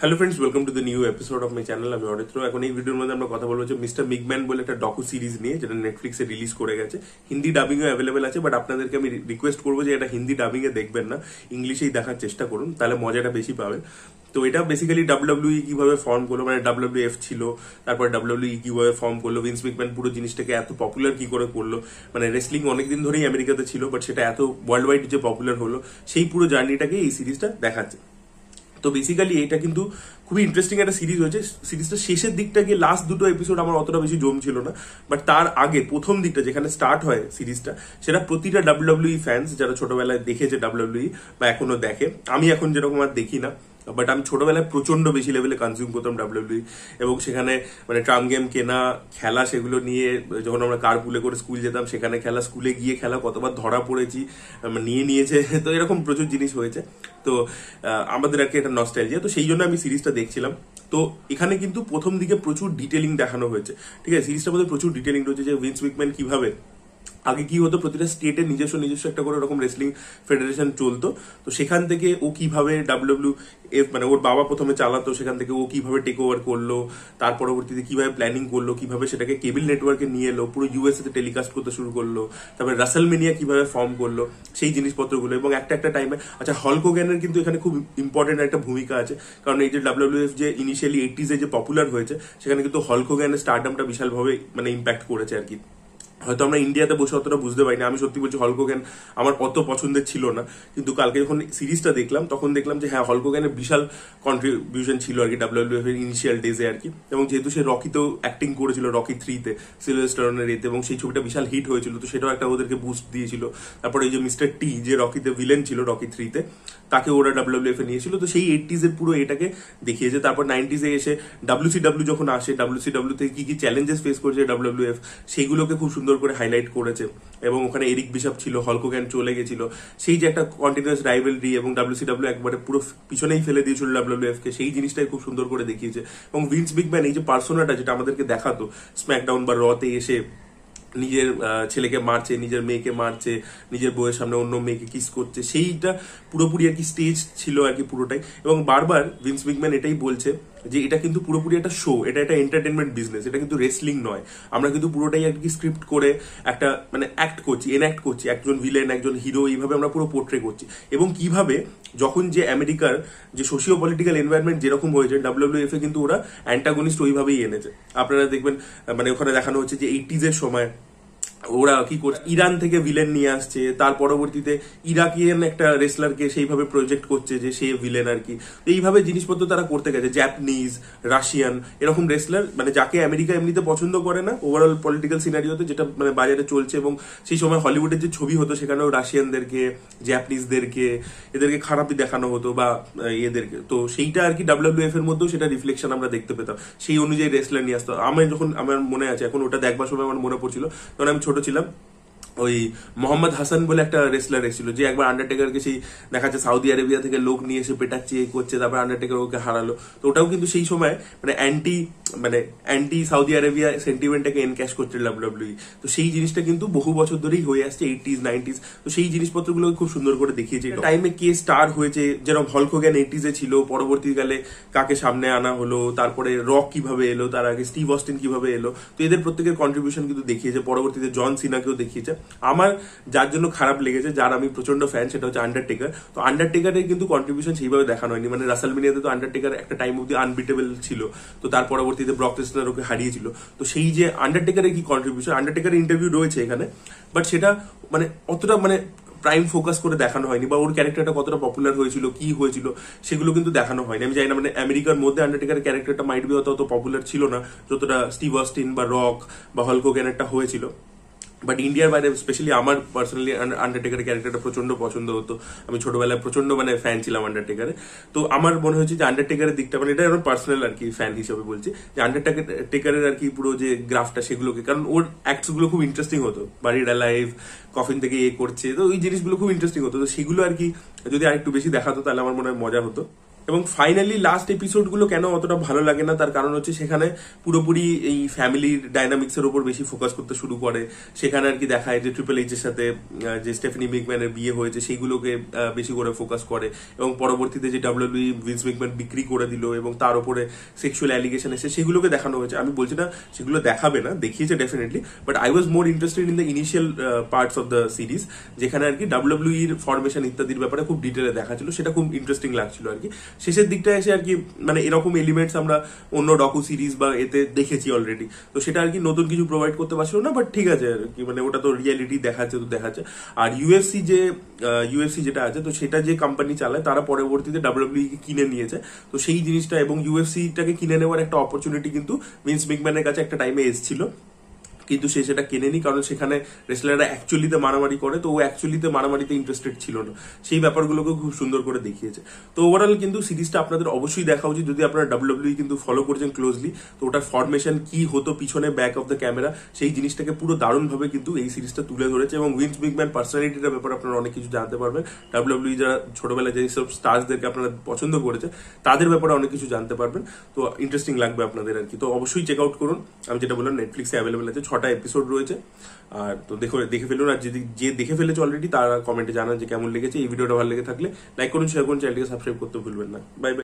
Hello friends, welcome to the new episode of my channel. আমি অরিত্র। এখন এই ভিডিওর মধ্যে আমরা কথা বলবো যে মিস্টার মিগম্যান বলে একটা ডকু সিরিজ নিয়ে, যেটা নেটফ্লিক্সে রিলিজ করে গেছে। হিন্দি ডাবিংও অ্যাভেলেবেল আছে, বাট আপনাদেরকে আমি রিকোয়েস্ট করবো যে এটা হিন্দি ডাবিংয়ে দেখবেন না, ইংলিশেই দেখার চেষ্টা করুন, তাহলে মজাটা বেশি পাবেন। তো এটা বেসিক্যালি ডাব্লিউডাব্লিউই কিভাবে ফর্ম করলো, মানে ডাব্লিউডাব্লিউএফ ছিল, তারপর ডাব্লিউডাব্লিউই কিভাবে ফর্ম করলো, ভিন্স মিগম্যান পুরো জিনিসটাকে এত পপুলার কি করে করলো। মানে রেসলিং অনেকদিন ধরেই আমেরিকাতে ছিল, বাট সেটা এত ওয়ার্ল্ড ওয়াইড যে পপুলার হলো, সেই পুরো জার্নিটাকে এই সিরিজটা দেখাচ্ছে। তো বেসিক্যালি এটা কিন্তু খুবই ইন্টারেস্টিং একটা সিরিজ হয়েছে। সিরিজটা শেষের দিকটা গিয়ে লাস্ট দুটো এপিসোড আমার অতটা বেশি জমছিল না, বাট তার আগে প্রথম দিকটা যেখানে স্টার্ট হয় সিরিজটা, সেটা প্রতিটা ডাব্লিউডাব্লিউই ফ্যান্স যারা ছোটবেলায় দেখেছে ডাব্লিউডাব্লিউই বা এখনো দেখে, আমি এখন যেরকম আর দেখি না, বাট আমি ছোটবেলায় প্রচন্ড বেশি লেভেলে কনজিউম করতাম ডাব্লিউডাব্লিউই। এবং সেখানে মানে ট্রাম গেম কেনা, খেলা, সেগুলো নিয়ে যখন আমরা কার পুলে করে স্কুল যেতাম, সেখানে খেলা, স্কুলে গিয়ে খেলা, কতবার ধরা পড়েছি, নিয়ে নিয়েছে, তো এরকম প্রচুর জিনিস হয়েছে। তো আমাদের আর কি একটা নস্টালজিয়া, তো সেই জন্য আমি সিরিজটা দেখছিলাম। তো এখানে কিন্তু প্রথম দিকে প্রচুর ডিটেলিং দেখানো হয়েছে, ঠিক আছে। সিরিজটার মধ্যে প্রচুর ডিটেলিং রয়েছে যে ভিন্স মিগম্যান কিভাবে, আগে কি হতো, প্রতিটা স্টেটের নিজস্ব নিজস্ব একটা করে এরকম রেসলিং ফেডারেশন চলতো। তো সেখান থেকে ও কিভাবে ডাব্লিউডাব্লিউএফ, মানে ওর বাবা প্রথমে চালাতো, সেখান থেকে ও কিভাবে টেক ওভার করলো, তার পরবর্তীতে কিভাবে প্ল্যানিং করলো, কিভাবে সেটাকে কেবল নেটওয়ার্কে নিয়ে এলো, পুরো ইউএসএ তে টেলিকাস্ট করতে শুরু করলো, তারপরে রাসেলমেনিয়া কিভাবে ফর্ম করলো, সেই জিনিসপত্রগুলো। এবং একটা টাইমে আচ্ছা, হল্ক হোগানের কিন্তু এখানে খুব ইম্পর্টেন্ট একটা ভূমিকা আছে, কারণ এই যে ডাব্লিউডাব্লিউএফ যে ইনিশিয়ালি 80s যে পপুলার হয়েছে, সেখানে কিন্তু হল্ক হোগানের স্টারডামটা বিশালভাবে মানে ইম্প্যাক্ট করেছে আর কি। হয়তো আমরা ইন্ডিয়াতে বসে অতটা বুঝতে পারি না। আমি সত্যি বলছি, হল্ক হোগান আমার অত পছন্দের ছিল না, কিন্তু কালকে যখন সিরিজটা দেখলাম তখন দেখলাম যে হ্যাঁ, হল্ক হোগানের বিশাল কন্ট্রিবিউশন ছিল আর কি ডাব্লিউডাব্লিউএফ এর ইনিশিয়াল ডেজে আর কি। এবং যেহেতু সে রকিতেও অ্যাক্টিং করেছিল, রকি 3-তে সিলভার স্টালোনের এতে, এবং সেই ছবিটা বিশাল হিট হয়েছিল, তো সেটাও একটা ওদেরকে বুস্ট দিয়েছিল। তারপরে এই যে মিস্টার টি, যে রকিতে ভিলেন ছিল রকি 3-তে, তাকে ওরা ডাব্লিউডাব্লিউএফ এ নিয়েছিল। তো সেই 80s এর পুরো এটাকে দেখিয়েছে। তারপর 90s এ এসে ডাব্লিউসিডাব্লিউ যখন আসে, ডাব্লিউসিডাব্লিউ থেকে কি কি চ্যালেঞ্জেস ফেস করেছে ডাব্লিউডাব্লিউএফ, সেইগুলোকে খুব সুন্দর করে হাইলাইট করেছে। এবং ওখানে এরিক বিশপ ছিল, হল্ক হোগান চলে গেছিল, সেই যে একটা কন্টিনিউয়াস রাইভেলরি, এবং ডাব্লিউসিডাব্লিউ একবারে পুরো পিছনেই ফেলে দিয়েছিল ডাব্লিউডাব্লিউএফ কে, সেই জিনিসটাই খুব সুন্দর করে দেখিয়েছে। এবং ভিন্স মিগম্যান এই যে পার্সোনাটা যেটা আমাদেরকে দেখাতো স্ম্যাকডাউন বা রতে এসে নিজের ছেলেকে মারছে, নিজের মেয়েকে মারছে, নিজের বউয়ের সামনে অন্য মেয়েকে কিস করছে, সেইটা পুরোপুরি আর কি স্টেজ ছিল আর কি পুরোটাই। এবং বারবার ভিন্স মিগম্যান এটাই বলছে যে এটা কিন্তু পুরোপুরি একটা শো, এটা একটা এন্টারটেনমেন্ট বিজনেস, এটা কিন্তু রেসলিং নয়। আমরা কিন্তু পুরোটাই আর কি স্ক্রিপ্ট করে একটা মানে অ্যাক্ট করছি, এনঅ্যাক্ট করছি, একজন ভিলেন, একজন হিরো, এইভাবে আমরা পুরো পোর্ট্রে করছি। এবং কিভাবে যখন যে আমেরিকার যে সোশিও পলিটিক্যাল এনভায়রনমেন্ট যেরকম হয়েছে, ডাব্লিউডাব্লিউএফ এ কিন্তু ওরা অ্যান্টাগনিস্ট ওইভাবেই এনেছে। আপনারা দেখবেন মানে ওখানে দেখানো হচ্ছে যে 80s এর সময় ওরা কি করছে, ইরান থেকে ভিলেন নিয়ে আসছে, তার পরবর্তীতে ইরাকিয়ান একটা রেসলারকে সেইভাবে প্রজেক্ট করছে যে সে ভিলেন আর কি। তো এইভাবে জিনিসপত্র তারা করতে গেছে। জাপানিজ, রাশিয়ান, এরকম রেসলার, মানে যাকে আমেরিকা এমনিতে পছন্দ করে না ওভারঅল পলিটিক্যাল সিনারিওতে, যেটা মানে বাজারে চলছে। এবং সেই সময় হলিউডের যে ছবি হতো, সেখানেও রাশিয়ানদেরকে, জাপানিজদেরকে, এদেরকে খারাপই দেখানো হতো, বা এদেরকে। তো সেইটা আর কি ডাব্লিউডাব্লিউএফ এর মধ্যেও সেটা রিফ্লেকশন আমরা দেখতে পেতাম, সেই অনুযায়ী রেসলার নিয়ে আসতো। আমি যখন, আমার মনে আছে এখন, ওটা দেখবার সময় আমার মনে পড়ছিল, তখন আমি ছোট ছিলাম। ওই মোহাম্মদ হাসান বলে একটা রেসলার এসেছিল, যে একবার আন্ডারটেকারকে সেই দেখা যাচ্ছে সৌদি আরেবিয়া থেকে লোক নিয়ে এসে পেটাচ্ছে, করছে, তারপর আন্ডারটেকার ওকে হারালো। তো ওটাও কিন্তু সেই সময় মানে অ্যান্টি সাউদি আরেবিয়া সেন্টিমেন্টটাকে এনক্যাশ করছে ডাব্লিউডাব্লিউই। তো সেই জিনিসটা কিন্তু বহু বছর ধরেই হয়ে আসছে, 80s 90s। তো সেই জিনিসপত্রগুলো খুব সুন্দর করে দেখিয়েছে। টাইমে কে স্টার হয়েছে, যেরকম হল্ক হোগান 80s এ ছিল, পরবর্তীকালে কাকে সামনে আনা হলো, তারপরে রক কিভাবে এলো, তার আগে স্টিভ অস্টিন কিভাবে এলো। তো এদের প্রত্যেকের কন্ট্রিবিউশন কিন্তু দেখিয়েছে। পরবর্তীতে জন সিনাকেও দেখিয়েছে। আমার যার জন্য খারাপ লেগেছে, যার আমি প্রচন্ড ফ্যান, সেটা হচ্ছে আন্ডারটেকার। তো আন্ডারটেকারের কিন্তু কন্ট্রিবিউশন সেইভাবে দেখানো হয়নি। মানে রাসেলমেনিয়াতে তো আন্ডারটেকার একটা টাইম অব্দি আনবিটেবল ছিল, তো তার পরবর্তীতে ব্রক লেসনার ওকে হারিয়েছিল। তো সেই যে আন্ডারটেকারের কি কন্ট্রিবিউশন, আন্ডারটেকারের ইন্টারভিউ রয়েছে এখানে, বাট সেটা মানে অতটা মানে প্রাইম ফোকাস করে দেখানো হয়নি, বা ওর ক্যারেক্টারটা কতটা পপুলার হয়েছিল, কি হয়েছিল, সেগুলো কিন্তু দেখানো হয়নি। আমি জানি না, মানে আমেরিকার মধ্যে আন্ডারটেকারের ক্যারেক্টারটা মাইট বি অত পপুলার ছিল না যতটা স্টিভ অস্টিন বা রক বা হল্ক হোগানেরটা হয়েছিল। বাট ইন্ডিয়ার বাইরে স্পেশালি আমার পার্সোনালি আন্ডারটেকারের ক্যারেক্টারটা প্রচন্ড পছন্দ হতো। আমি ছোটবেলায় প্রচন্ড মানে ফ্যান ছিলাম আন্ডারটেকারে। তো আমার মনে হচ্ছে যে আন্ডারটেকারের দিকটা, মানে এটা আমার পার্সোনাল আর কি ফ্যান হিসেবে বলছি, যে আন্ডারটেকারের আর কি পুরো যে গ্রাফটা, সেগুলোকে, কারণ ওর অ্যাক্টস গুলো খুব ইন্টারেস্টিং হতো, বাড়ির লাইভ, কফিন থেকে করছে, তো ওই জিনিসগুলো খুব ইন্টারেস্টিং হতো। তো সেগুলো আর কি যদি আরেকটু বেশি দেখাতো, তাহলে আমার মনে হয় মজা হতো। এবং ফাইনালি লাস্ট এপিসোড গুলো কেন অতটা ভালো লাগে না তার কারণ হচ্ছে সেখানে পুরোপুরি এই ফ্যামিলির ডাইনামিক্স এর উপর বেশি ফোকাস করতে শুরু করে। সেখানে আর কি দেখায় যে ট্রিপল এইচ এর সাথে যে স্টেফেনি মিকম্যানের বিয়ে হয়েছে সেইগুলোকে বেশি করে ফোকাস করে, এবং পরবর্তীতে যে ডাব্লিউডব্লিউই ভিন্স মিকম্যান বিক্রি করে দিল এবং তার উপরে সেক্সুয়াল অ্যালিগেশন এসে সেগুলোকে দেখানো হয়েছে। আমি বলছি না সেগুলো দেখাবে না, দেখিয়েছে definitely, but I was more interested in the initial parts of the series, যেখানে আর কি ডাব্লিউডব্লিউইর ফরমেশন ইত্যাদির ব্যাপারে খুব ডিটেলে দেখা ছিল, সেটা খুব ইন্টারেস্টিং লাগছিল আর কি। শেষের দিকটা এসে আর কি মানে এরকম এলিমেন্টস আমরা অন্য ডকু সিরিজ বা এতে দেখেছি অলরেডি, তো সেটা আর কি নতুন কিছু প্রোভাইড করতে পারছিল না, বাট ঠিক আছে আর কি, মানে ওটা তো রিয়ালিটি দেখাচ্ছে তো দেখাচ্ছে। আর ইউএফসি যেটা আছে, তো সেটা যে কোম্পানি চালায় তারা পরবর্তীতে ডাব্লিউডব্লিউই কে কিনে নিয়েছে, তো সেই জিনিসটা এবং ইউএফসিটাকে কিনে নেওয়ার একটা অপরচুনিটি কিন্তু ভিন্স মিকম্যানের কাছে একটা টাইমে এসেছিল, কিন্তু সে সেটা কেনেনি, কারণ সেখানে রেসলাররা অ্যাকচুয়ালিতে মারামারি করে, তো ও অ্যাকচুয়ালিতে মারামারিতে ইন্টারেস্টেড ছিল না। সেই ব্যাপারগুলোকে খুব সুন্দর করে দেখিয়েছে। তো ওভারঅল কিন্তু সিরিজটা আপনাদের অবশ্যই দেখা উচিত যদি আপনারা ডাব্লিউডব্লিউই কিন্তু ফলো করছেন ক্লোজলি, তো ওটার ফরমেশন কি হতো পিছনে ব্যাক অফ দ্য ক্যামেরা, সেই জিনিসটাকে পুরো দারুণভাবে কিন্তু এই সিরিজটা তুলে ধরেছে, এবং ভিন্স মিকম্যান পার্সোনালিটিটার ব্যাপারে আপনারা অনেক কিছু জানতে পারবেন। ডাব্লিউডব্লিউই যারা ছোটবেলায় যেসব স্টার্সদেরকে আপনারা পছন্দ করেছে তাদের ব্যাপারে অনেক কিছু জানতে পারবেন, তো ইন্টারেস্টিং লাগবে আপনাদের আর কি। তো অবশ্যই চেক আউট করুন। আমি যেটা বললাম নেটফ্লিক্সে অ্যাভেলেবেল আছে, 6টা এপিসোড রয়েছে। আর তো দেখে ফেলুন, আর যদি যে দেখে ফেলেছে অলরেডি তারা কমেন্টে জানান যে কেমন লেগেছে। এই ভিডিওটা ভালো লেগে থাকলে লাইক করুন, শেয়ার করুন, চ্যানেলটিকে সাবস্ক্রাইব করতে ভুলবেন না। Bye bye.